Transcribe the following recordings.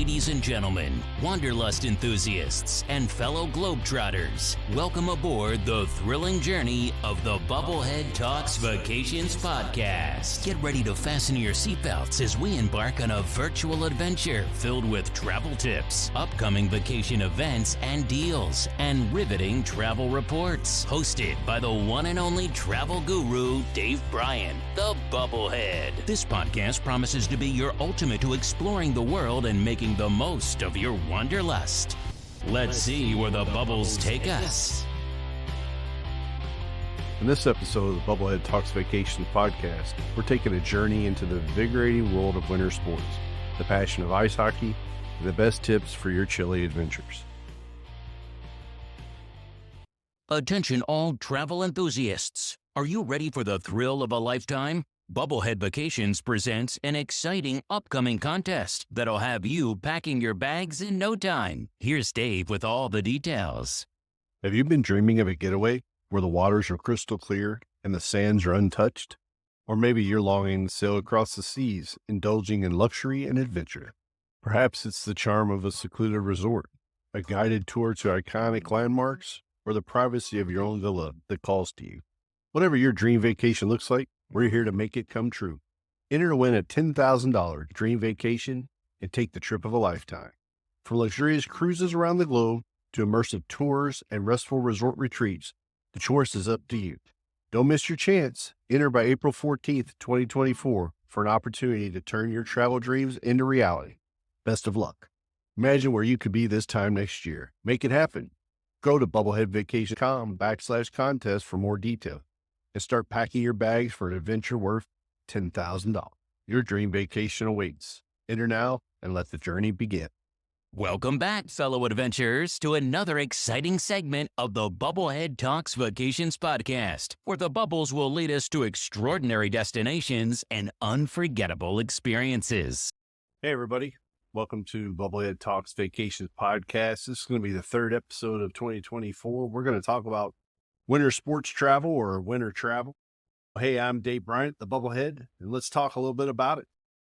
Ladies and gentlemen, wanderlust enthusiasts, and fellow globetrotters, welcome aboard the thrilling journey of the Bubblehead Talks Vacations podcast. Get ready to fasten your seatbelts as we embark on a virtual adventure filled with travel tips, upcoming vacation events and deals, and riveting travel reports. Hosted by the one and only travel guru, Dave Bryan, the Bubblehead. This podcast promises to be your ultimate to exploring the world and making the most of your wanderlust. Let's see where the bubbles take us. In this episode of the Bubblehead Talks Vacations podcast, we're taking a journey into the invigorating world of winter sports, the passion of ice hockey, and the best tips for your chilly adventures. Attention all travel enthusiasts. Are you ready for the thrill of a lifetime? Bubblehead Vacations presents an exciting upcoming contest that'll have you packing your bags in no time. Here's Dave with all the details. Have you been dreaming of a getaway where the waters are crystal clear and the sands are untouched? Or maybe you're longing to sail across the seas, indulging in luxury and adventure. Perhaps it's the charm of a secluded resort, a guided tour to iconic landmarks, or the privacy of your own villa that calls to you. Whatever your dream vacation looks like, we're here to make it come true. Enter to win a $10,000 dream vacation and take the trip of a lifetime. From luxurious cruises around the globe to immersive tours and restful resort retreats, the choice is up to you. Don't miss your chance. Enter by April 14th, 2024 for an opportunity to turn your travel dreams into reality. Best of luck. Imagine where you could be this time next year. Make it happen. Go to bubbleheadvacation.com/contest for more details and start packing your bags for an adventure worth $10,000. Your dream vacation awaits. Enter now and let the journey begin. Welcome back, fellow adventurers, to another exciting segment of the Bubblehead Talks Vacations podcast, where the bubbles will lead us to extraordinary destinations and unforgettable experiences. Hey, everybody. Welcome to Bubblehead Talks Vacations podcast. This is going to be the third episode of 2024. We're going to talk about winter sports travel or winter travel. Hey, I'm Dave Bryant, the Bubblehead, and let's talk a little bit about it.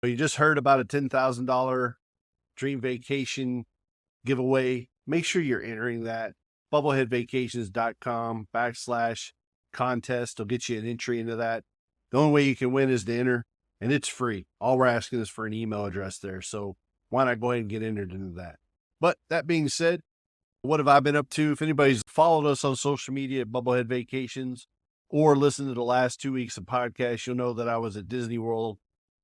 You just heard about a $10,000 dream vacation giveaway. Make sure you're entering that. Bubbleheadvacations.com/contest will get you an entry into that. The only way you can win is to enter, and it's free. All we're asking is for an email address there. So why not go ahead and get entered into that? But that being said, what have I been up to? If anybody's followed us on social media at Bubblehead Vacations or listened to the last 2 weeks of podcasts, you'll know that I was at Disney World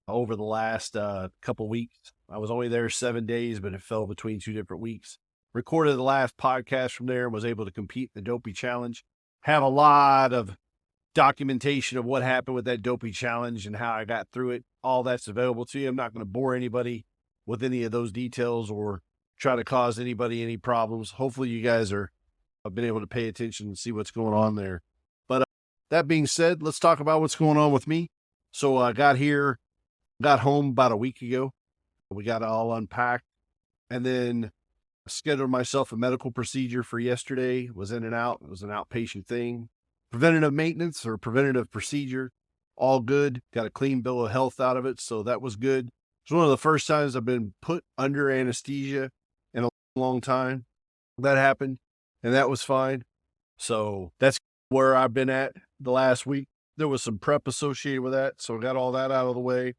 over the last couple weeks. I was only there 7 days, but it fell between 2 different weeks. Recorded the last podcast from there and was able to compete in the Dopey Challenge. Have a lot of documentation of what happened with that Dopey Challenge and how I got through it. All that's available to you. I'm not going to bore anybody with any of those details or try to cause anybody any problems. Hopefully you guys have been able to pay attention and see what's going on there. But that being said, let's talk about what's going on with me. So I got home about a week ago. We got it all unpacked and then scheduled myself a medical procedure for yesterday. Was in and out. It was an outpatient thing. Preventative maintenance or preventative procedure. All good. Got a clean bill of health out of it. So that was good. It's one of the first times I've been put under anesthesia in a long time. That happened, and that was fine. So that's where I've been at the last week. There was some prep associated with that, so I got all that out of the way.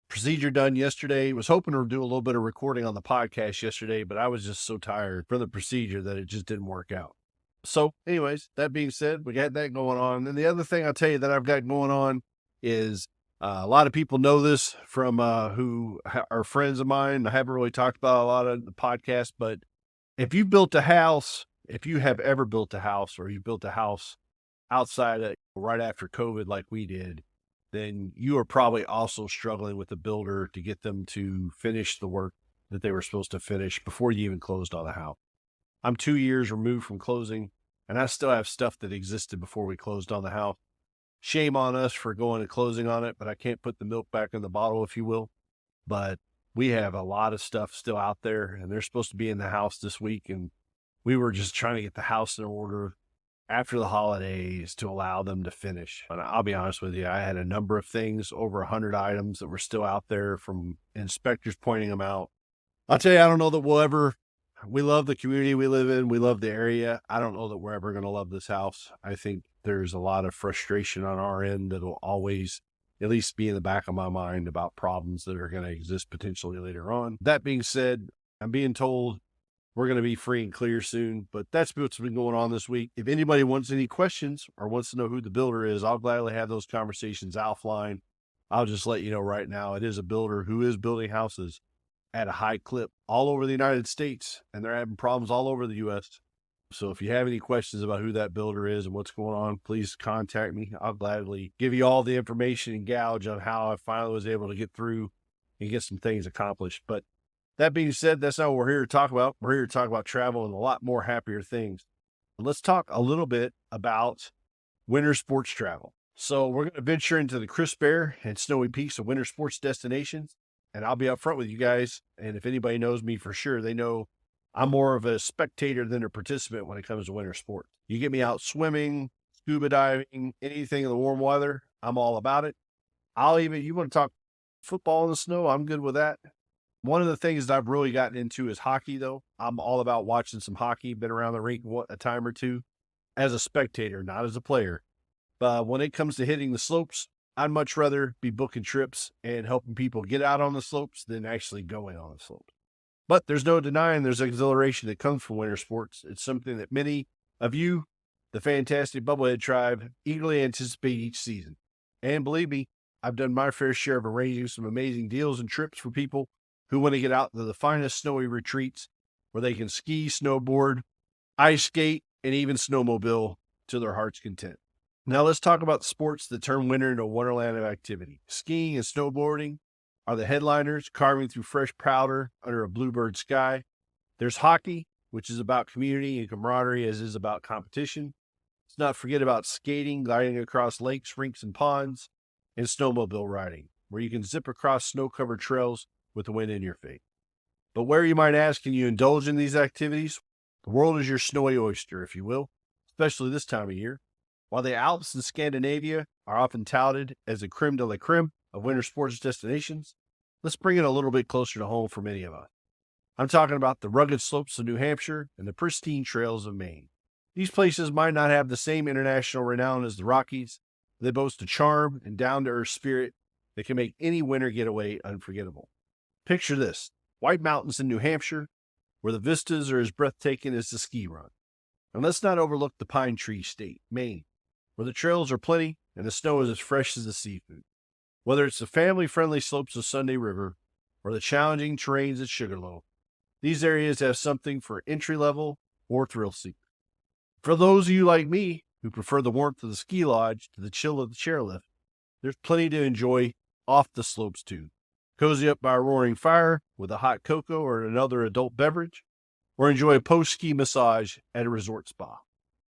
Procedure done yesterday. Was hoping to do a little bit of recording on the podcast yesterday, but I was just so tired from the procedure that it just didn't work out. So anyways, that being said, we got that going on. And the other thing I'll tell you that I've got going on is a lot of people know this from who are friends of mine. I haven't really talked about a lot of the podcast, but if you built a house, if you have ever built a house or you built a house outside of right after COVID like we did, then you are probably also struggling with the builder to get them to finish the work that they were supposed to finish before you even closed on the house. I'm 2 years removed from closing, and I still have stuff that existed before we closed on the house. Shame on us for going and closing on it, but I can't put the milk back in the bottle, if you will. But we have a lot of stuff still out there, and they're supposed to be in the house this week. And we were just trying to get the house in order after the holidays to allow them to finish. And I'll be honest with you, I had a number of things, over 100 items that were still out there from inspectors pointing them out. I'll tell you, I don't know that we love the community we live in. We love the area. I don't know that we're ever going to love this house. I think there's a lot of frustration on our end that'll always at least be in the back of my mind about problems that are going to exist potentially later on. That being said, I'm being told we're going to be free and clear soon, but that's what's been going on this week. If anybody wants any questions or wants to know who the builder is, I'll gladly have those conversations offline. I'll just let you know right now, it is a builder who is building houses at a high clip all over the United States, and they're having problems all over the U.S. So if you have any questions about who that builder is and what's going on, please contact me. I'll gladly give you all the information and gouge on how I finally was able to get through and get some things accomplished. But that being said, that's not what we're here to talk about. We're here to talk about travel and a lot more happier things. Let's talk a little bit about winter sports travel. So we're going to venture into the crisp air and snowy peaks of winter sports destinations. And I'll be up front with you guys. And if anybody knows me for sure, they know I'm more of a spectator than a participant when it comes to winter sports. You get me out swimming, scuba diving, anything in the warm weather, I'm all about it. You want to talk football in the snow, I'm good with that. One of the things that I've really gotten into is hockey, though. I'm all about watching some hockey, been around the rink a time or two as a spectator, not as a player. But when it comes to hitting the slopes, I'd much rather be booking trips and helping people get out on the slopes than actually going on the slopes. But there's no denying there's exhilaration that comes from winter sports. It's something that many of you, the fantastic Bubblehead tribe, eagerly anticipate each season. And believe me, I've done my fair share of arranging some amazing deals and trips for people who want to get out to the finest snowy retreats where they can ski, snowboard, ice skate, and even snowmobile to their heart's content. Now let's talk about the sports that turn winter into a wonderland of activity. Skiing and snowboarding are the headliners, carving through fresh powder under a bluebird sky. There's hockey, which is about community and camaraderie as is about competition. Let's not forget about skating, gliding across lakes, rinks, and ponds, and snowmobile riding, where you can zip across snow-covered trails with the wind in your face. But where, you might ask, can you indulge in these activities? The world is your snowy oyster, if you will, especially this time of year. While the Alps and Scandinavia are often touted as the creme de la creme of winter sports destinations, let's bring it a little bit closer to home for many of us. I'm talking about the rugged slopes of New Hampshire and the pristine trails of Maine. These places might not have the same international renown as the Rockies, but they boast a charm and down-to-earth spirit that can make any winter getaway unforgettable. Picture this: White Mountains in New Hampshire, where the vistas are as breathtaking as the ski run. And let's not overlook the Pine Tree State, Maine, where the trails are plenty and the snow is as fresh as the seafood. Whether it's the family-friendly slopes of Sunday River or the challenging terrains at Sugarloaf, these areas have something for entry-level or thrill seekers. For those of you like me who prefer the warmth of the ski lodge to the chill of the chairlift, there's plenty to enjoy off the slopes too. Cozy up by a roaring fire with a hot cocoa or another adult beverage, or enjoy a post-ski massage at a resort spa.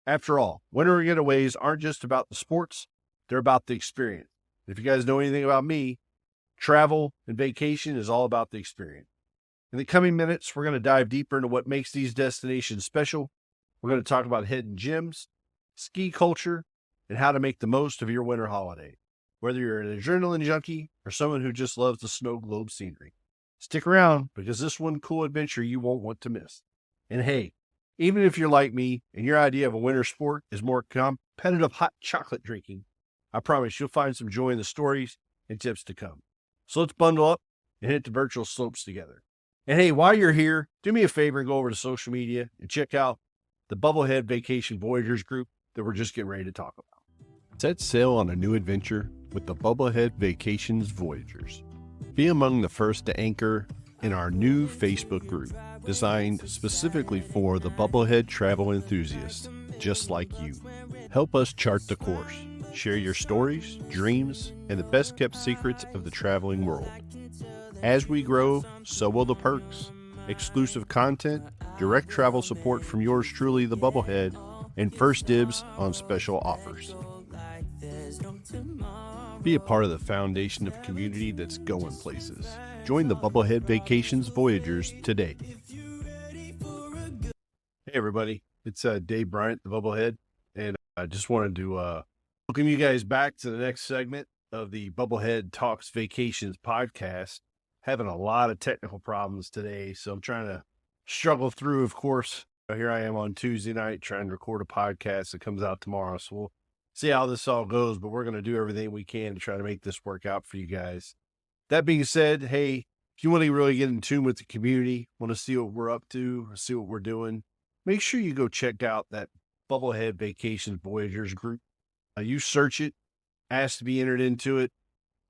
After all, winter getaways aren't just about the sports, they're about the experience. If you guys know anything about me, travel and vacation is all about the experience. In the coming minutes, we're going to dive deeper into what makes these destinations special. We're going to talk about hidden gems, ski culture, and how to make the most of your winter holiday. Whether you're an adrenaline junkie or someone who just loves the snow globe scenery. Stick around, because this one cool adventure you won't want to miss. And hey, even if you're like me and your idea of a winter sport is more competitive hot chocolate drinking, I promise you'll find some joy in the stories and tips to come. So let's bundle up and hit the virtual slopes together. And hey, while you're here, do me a favor and go over to social media and check out the Bubblehead Vacation Voyagers group that we're just getting ready to talk about. Set sail on a new adventure with the Bubblehead Vacations Voyagers. Be among the first to anchor in our new Facebook group, designed specifically for the Bubblehead travel enthusiasts just like you. Help us chart the course. Share your stories, dreams, and the best kept secrets of the traveling world. As we grow, so will the perks. Exclusive content, direct travel support from yours truly, the Bubblehead, and first dibs on special offers. Be a part of the foundation of a community that's going places. Join the Bubblehead Vacations Voyagers today. Hey everybody, it's Dave Bryant, the Bubblehead, and I just wanted to welcome you guys back to the next segment of the Bubblehead Talks Vacations podcast. having a lot of technical problems today, so I'm trying to struggle through, of course. Here I am on Tuesday night trying to record a podcast that comes out tomorrow, so we'll see how this all goes, but we're going to do everything we can to try to make this work out for you guys. That being said, hey, if you want to really get in tune with the community, want to see what we're up to, see what we're doing, make sure you go check out that Bubblehead Vacations Voyagers group. You search it, ask to be entered into it.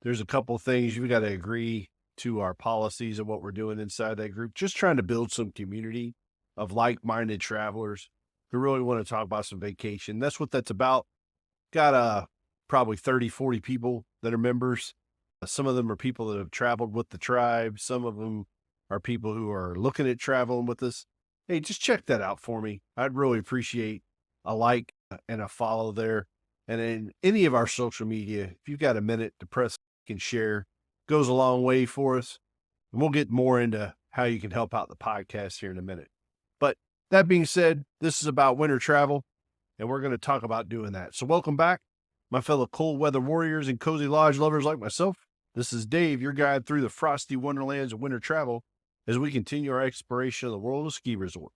There's a couple things you've got to agree to our policies and what we're doing inside that group. Just trying to build some community of like-minded travelers who really want to talk about some vacation. That's what that's about. Got probably 30, 40 people that are members. Some of them are people that have traveled with the tribe. Some of them are people who are looking at traveling with us. Hey, just check that out for me. I'd really appreciate a like and a follow there. And in any of our social media, if you've got a minute to press and share, goes a long way for us. And we'll get more into how you can help out the podcast here in a minute. But that being said, this is about winter travel, and we're going to talk about doing that. So welcome back, my fellow cold weather warriors and cozy lodge lovers like myself. This is Dave, your guide through the frosty wonderlands of winter travel as we continue our exploration of the world of ski resorts.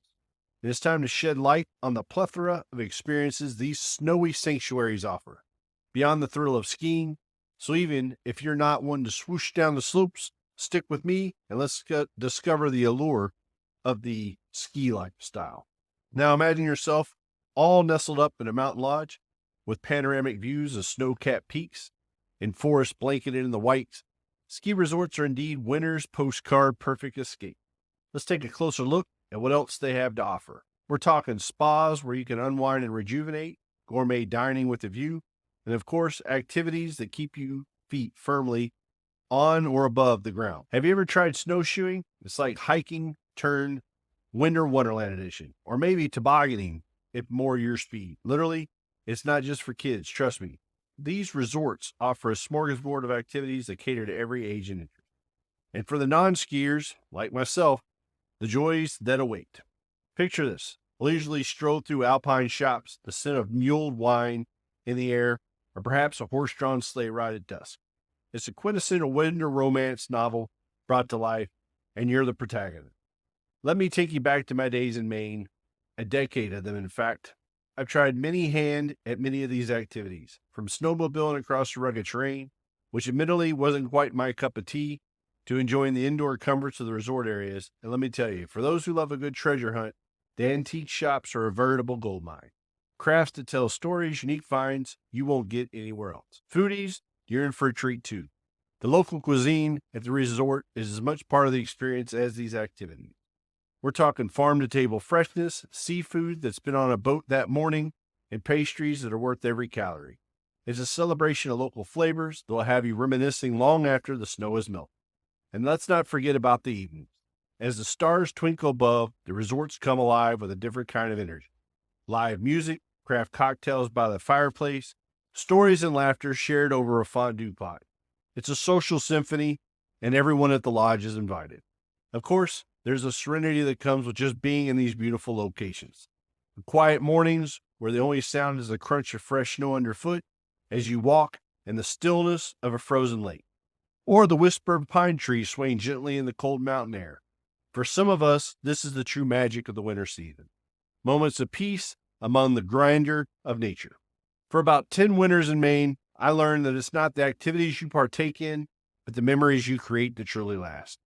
And it's time to shed light on the plethora of experiences these snowy sanctuaries offer, beyond the thrill of skiing. So even if you're not one to swoosh down the slopes, stick with me and let's discover the allure of the ski lifestyle. Now imagine yourself all nestled up in a mountain lodge with panoramic views of snow-capped peaks and forests blanketed in the white. Ski resorts are indeed winter's postcard perfect escape. Let's take a closer look at what else they have to offer. We're talking spas where you can unwind and rejuvenate, gourmet dining with a view, and of course, activities that keep you feet firmly on or above the ground. Have you ever tried snowshoeing? It's like hiking turned winter wonderland edition, or maybe tobogganing if more your speed. Literally, it's not just for kids, trust me. These resorts offer a smorgasbord of activities that cater to every age and interest. And for the non-skiers, like myself, the joys that await. Picture this, leisurely stroll through alpine shops, the scent of mulled wine in the air, or perhaps a horse-drawn sleigh ride at dusk. It's a quintessential winter romance novel brought to life, and you're the protagonist. Let me take you back to my days in Maine, a decade of them, in fact. I've tried many hand at many of these activities, from snowmobiling across the rugged terrain, which admittedly wasn't quite my cup of tea, to enjoying the indoor comforts of the resort areas. And let me tell you, for those who love a good treasure hunt, the antique shops are a veritable goldmine. Crafts that tell stories, unique finds you won't get anywhere else. Foodies, you're in for a treat too. The local cuisine at the resort is as much part of the experience as these activities. We're talking farm-to-table freshness, seafood that's been on a boat that morning, and pastries that are worth every calorie. It's a celebration of local flavors that will have you reminiscing long after the snow has melted. And let's not forget about the evenings. As the stars twinkle above, the resorts come alive with a different kind of energy. Live music, craft cocktails by the fireplace, stories and laughter shared over a fondue pot. It's a social symphony, and everyone at the lodge is invited. Of course, there's a serenity that comes with just being in these beautiful locations. The quiet mornings where the only sound is the crunch of fresh snow underfoot as you walk, and the stillness of a frozen lake, or the whisper of pine trees swaying gently in the cold mountain air. For some of us, this is the true magic of the winter season. Moments of peace among the grandeur of nature. For about 10 winters in Maine, I learned that it's not the activities you partake in, but the memories you create that truly last.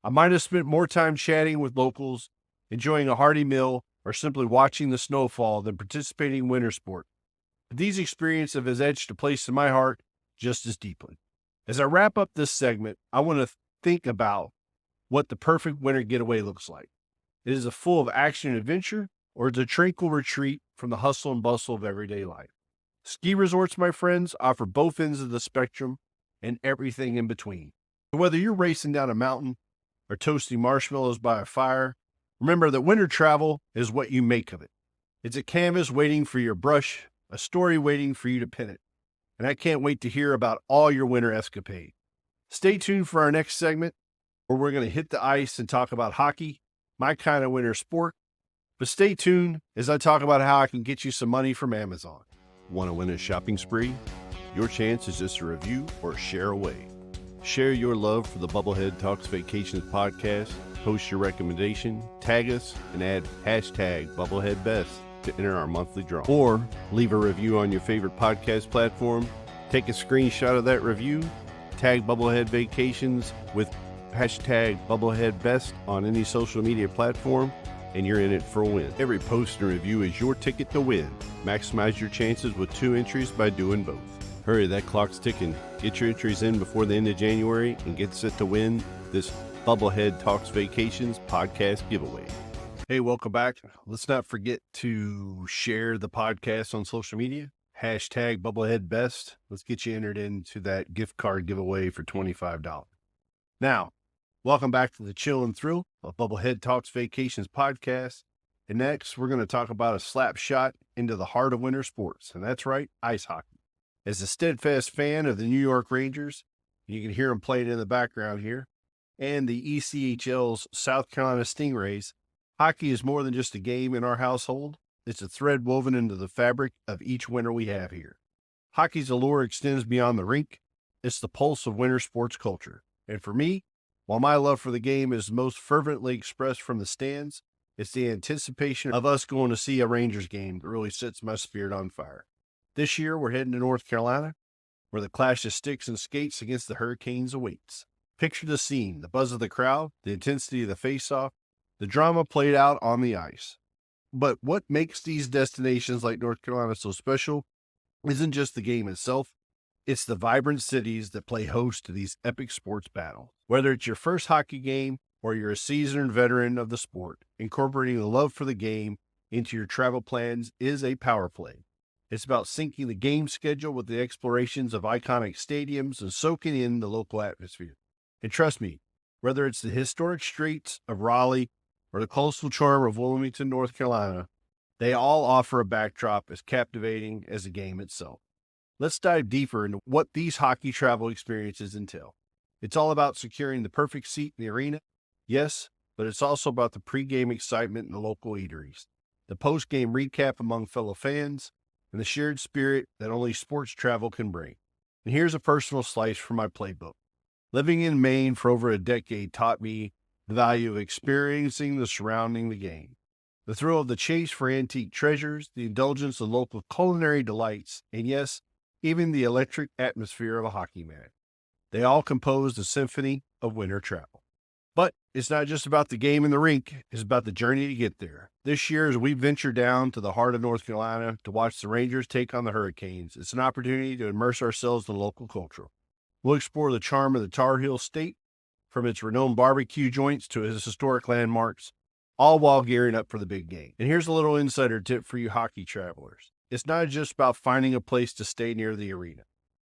I might have spent more time chatting with locals, enjoying a hearty meal, or simply watching the snow fall than participating in winter sport. But these experiences have etched a place in my heart just as deeply. As I wrap up this segment, I want to think about what the perfect winter getaway looks like. Is it full of action and adventure, or is it a tranquil retreat from the hustle and bustle of everyday life? Ski resorts, my friends, offer both ends of the spectrum and everything in between. So whether you're racing down a mountain or toasting marshmallows by a fire, remember that winter travel is what you make of it. It's a canvas waiting for your brush, a story waiting for you to pin it. And I can't wait to hear about all your winter escapades. Stay tuned for our next segment, where we're going to hit the ice and talk about hockey, my kind of winter sport. But stay tuned as I talk about how I can get you some money from Amazon. Want to win a shopping spree? Your chance is just a review or share away. Share your love for the Bubblehead Talks Vacations podcast, post your recommendation, tag us, and add hashtag BubbleheadBest to enter our monthly draw. Or leave a review on your favorite podcast platform. Take a screenshot of that review, tag Bubblehead Vacations with hashtag BubbleheadBest on any social media platform, and you're in it for a win. Every post and review is your ticket to win. Maximize your chances with 2 entries by doing both. Hurry, that clock's ticking. Get your entries in before the end of January and get set to win this Bubblehead Talks Vacations podcast giveaway. Hey, welcome back. Let's not forget to share the podcast on social media. Hashtag BubbleheadBest. Let's get you entered into that gift card giveaway for $25. Now, welcome back to the Chill and Thrill of Bubblehead Talks Vacations podcast. And next, we're going to talk about a slap shot into the heart of winter sports. And that's right, ice hockey. As a steadfast fan of the New York Rangers, you can hear them playing in the background here, and the ECHL's South Carolina Stingrays, hockey is more than just a game in our household. It's a thread woven into the fabric of each winter we have here. Hockey's allure extends beyond the rink. It's the pulse of winter sports culture. And for me, while my love for the game is most fervently expressed from the stands, it's the anticipation of us going to see a Rangers game that really sets my spirit on fire. This year, we're heading to North Carolina, where the clash of sticks and skates against the Hurricanes awaits. Picture the scene, the buzz of the crowd, the intensity of the face-off, the drama played out on the ice. But what makes these destinations like North Carolina so special isn't just the game itself, it's the vibrant cities that play host to these epic sports battles. Whether it's your first hockey game or you're a seasoned veteran of the sport, incorporating the love for the game into your travel plans is a power play. It's about syncing the game schedule with the explorations of iconic stadiums and soaking in the local atmosphere. And trust me, whether it's the historic streets of Raleigh or the coastal charm of Wilmington, North Carolina, they all offer a backdrop as captivating as the game itself. Let's dive deeper into what these hockey travel experiences entail. It's all about securing the perfect seat in the arena, yes, but it's also about the pregame excitement in the local eateries, the postgame recap among fellow fans, and the shared spirit that only sports travel can bring. And here's a personal slice from my playbook. Living in Maine for over a decade taught me the value of experiencing the surrounding the game. The thrill of the chase for antique treasures, the indulgence of local culinary delights, and yes, even the electric atmosphere of a hockey match. They all compose the symphony of winter travel. But it's not just about the game in the rink, it's about the journey to get there. This year, as we venture down to the heart of North Carolina to watch the Rangers take on the Hurricanes, it's an opportunity to immerse ourselves in local culture. We'll explore the charm of the Tar Heel State, from its renowned barbecue joints to its historic landmarks, all while gearing up for the big game. And here's a little insider tip for you hockey travelers. It's not just about finding a place to stay near the arena.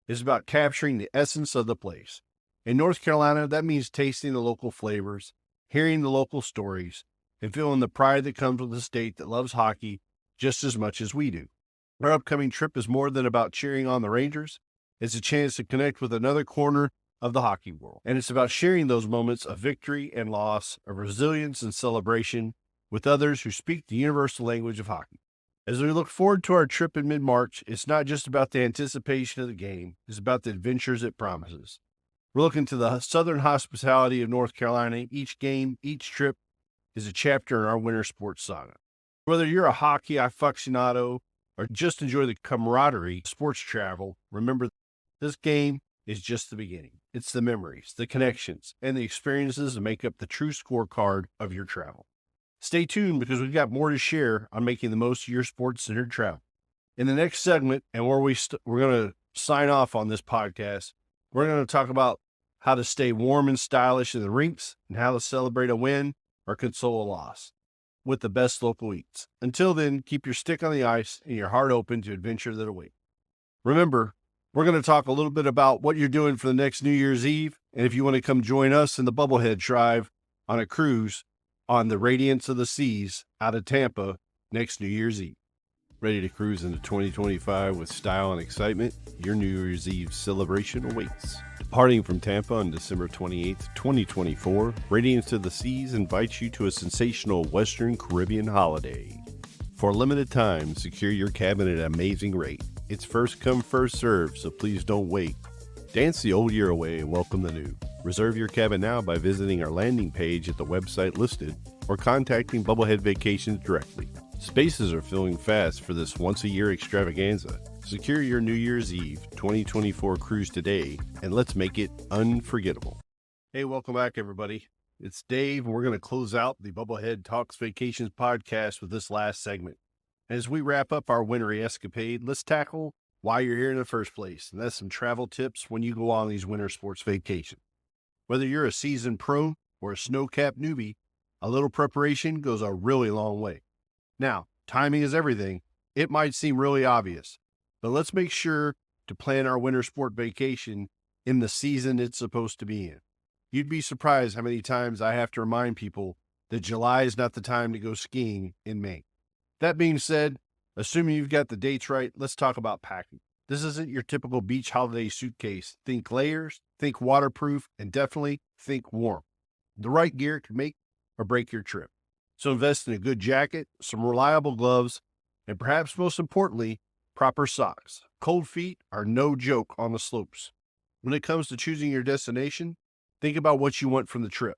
It's about capturing the essence of the place. In North Carolina, that means tasting the local flavors, hearing the local stories, and feeling the pride that comes with a state that loves hockey just as much as we do. Our upcoming trip is more than about cheering on the Rangers. It's a chance to connect with another corner of the hockey world. And it's about sharing those moments of victory and loss, of resilience and celebration with others who speak the universal language of hockey. As we look forward to our trip in mid-March, it's not just about the anticipation of the game, it's about the adventures it promises. We're looking to the southern hospitality of North Carolina. Each game, each trip is a chapter in our winter sports saga. Whether you're a hockey aficionado or just enjoy the camaraderie of sports travel, remember this game is just the beginning. It's the memories, the connections, and the experiences that make up the true scorecard of your travel. Stay tuned because we've got more to share on making the most of your sports-centered travel. In the next segment, and where we're going to sign off on this podcast, we're going to talk about how to stay warm and stylish in the rinks and how to celebrate a win or console a loss with the best local eats. Until then, keep your stick on the ice and your heart open to adventure that awaits. Remember, we're going to talk a little bit about what you're doing for the next New Year's Eve, and if you want to come join us in the Bubblehead Tribe on a cruise on the Radiance of the Seas out of Tampa next New Year's Eve. Ready to cruise into 2025 with style and excitement? Your New Year's Eve celebration awaits. Departing from Tampa on December 28th, 2024, Radiance of the Seas invites you to a sensational Western Caribbean holiday. For a limited time, secure your cabin at an amazing rate. It's first come, first served, so please don't wait. Dance the old year away and welcome the new. Reserve your cabin now by visiting our landing page at the website listed or contacting Bubblehead Vacations directly. Spaces are filling fast for this once-a-year extravaganza. Secure your New Year's Eve 2024 cruise today, and let's make it unforgettable. Hey, welcome back, everybody. It's Dave, and we're going to close out the Bubblehead Talks Vacations podcast with this last segment. As we wrap up our wintry escapade, let's tackle why you're here in the first place, and that's some travel tips when you go on these winter sports vacations. Whether you're a seasoned pro or a snow-capped newbie, a little preparation goes a really long way. Now, timing is everything. It might seem really obvious, but let's make sure to plan our winter sport vacation in the season it's supposed to be in. You'd be surprised how many times I have to remind people that July is not the time to go skiing in Maine. That being said, assuming you've got the dates right, let's talk about packing. This isn't your typical beach holiday suitcase. Think layers, think waterproof, and definitely think warm. The right gear can make or break your trip. So invest in a good jacket, some reliable gloves, and perhaps most importantly, proper socks. Cold feet are no joke on the slopes. When it comes to choosing your destination, think about what you want from the trip.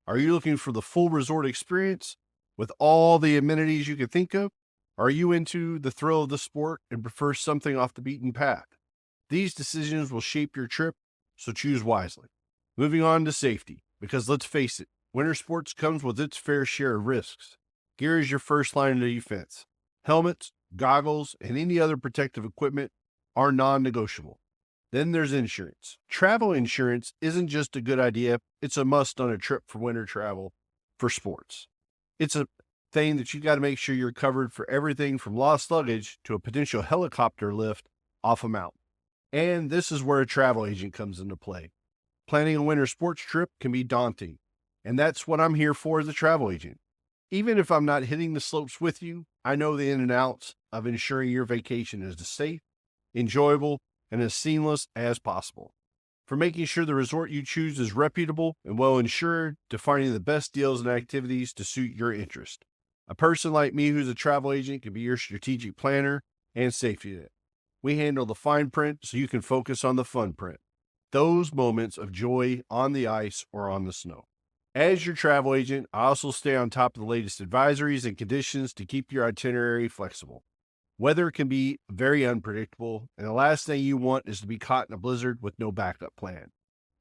Are you looking for the full resort experience with all the amenities you can think of? Are you into the thrill of the sport and prefer something off the beaten path? These decisions will shape your trip, so choose wisely. Moving on to safety, because let's face it, winter sports comes with its fair share of risks. Gear is your first line of defense. Helmets, goggles, and any other protective equipment are non-negotiable. Then there's insurance. Travel insurance isn't just a good idea, it's a must on a trip for winter travel for sports. It's a thing that you got to make sure you're covered for everything from lost luggage to a potential helicopter lift off a mountain. And this is where a travel agent comes into play. Planning a winter sports trip can be daunting, and that's what I'm here for as a travel agent. Even if I'm not hitting the slopes with you, I know the in and outs of ensuring your vacation is as safe, enjoyable, and as seamless as possible. From making sure the resort you choose is reputable and well insured, to finding the best deals and activities to suit your interest. A person like me who's a travel agent can be your strategic planner and safety net. We handle the fine print so you can focus on the fun print. Those moments of joy on the ice or on the snow. As your travel agent, I also stay on top of the latest advisories and conditions to keep your itinerary flexible. Weather can be very unpredictable, and the last thing you want is to be caught in a blizzard with no backup plan.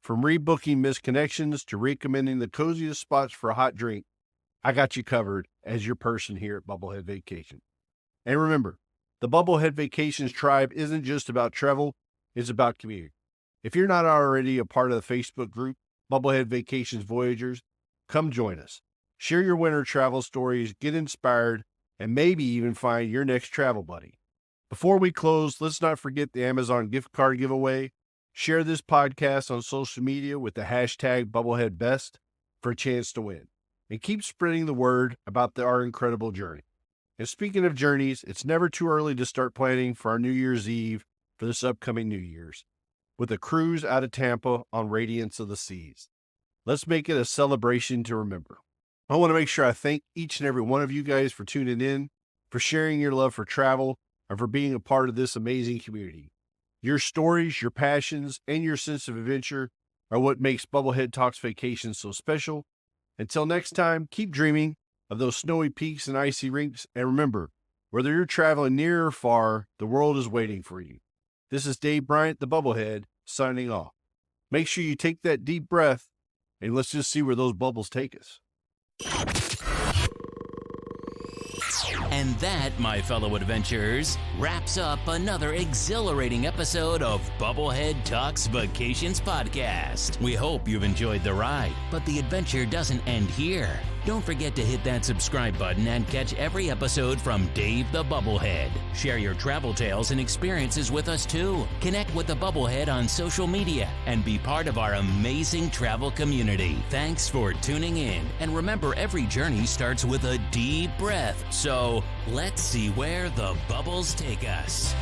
From rebooking missed connections to recommending the coziest spots for a hot drink, I got you covered as your person here at Bubblehead Vacation. And remember, the Bubblehead Vacations tribe isn't just about travel, it's about community. If you're not already a part of the Facebook group, Bubblehead Vacations Voyagers, come join us. Share your winter travel stories, get inspired, and maybe even find your next travel buddy. Before we close, let's not forget the Amazon gift card giveaway. Share this podcast on social media with the hashtag BubbleheadBest for a chance to win. And keep spreading the word about our incredible journey. And speaking of journeys, it's never too early to start planning for our New Year's Eve for this upcoming New Year's, with a cruise out of Tampa on Radiance of the Seas. Let's make it a celebration to remember. I want to make sure I thank each and every one of you guys for tuning in, for sharing your love for travel, and for being a part of this amazing community. Your stories, your passions, and your sense of adventure are what makes Bubblehead Talks Vacations so special. Until next time, keep dreaming of those snowy peaks and icy rinks, and remember, whether you're traveling near or far, the world is waiting for you. This is Dave Bryant, the Bubblehead, signing off. Make sure you take that deep breath, and let's just see where those bubbles take us. And that, my fellow adventurers, wraps up another exhilarating episode of Bubblehead Talks Vacations Podcast. We hope you've enjoyed the ride, but the adventure doesn't end here. Don't forget to hit that subscribe button and catch every episode from Dave the Bubblehead. Share your travel tales and experiences with us too. Connect with the Bubblehead on social media and be part of our amazing travel community. Thanks for tuning in. And remember, every journey starts with a deep breath. So let's see where the bubbles take us.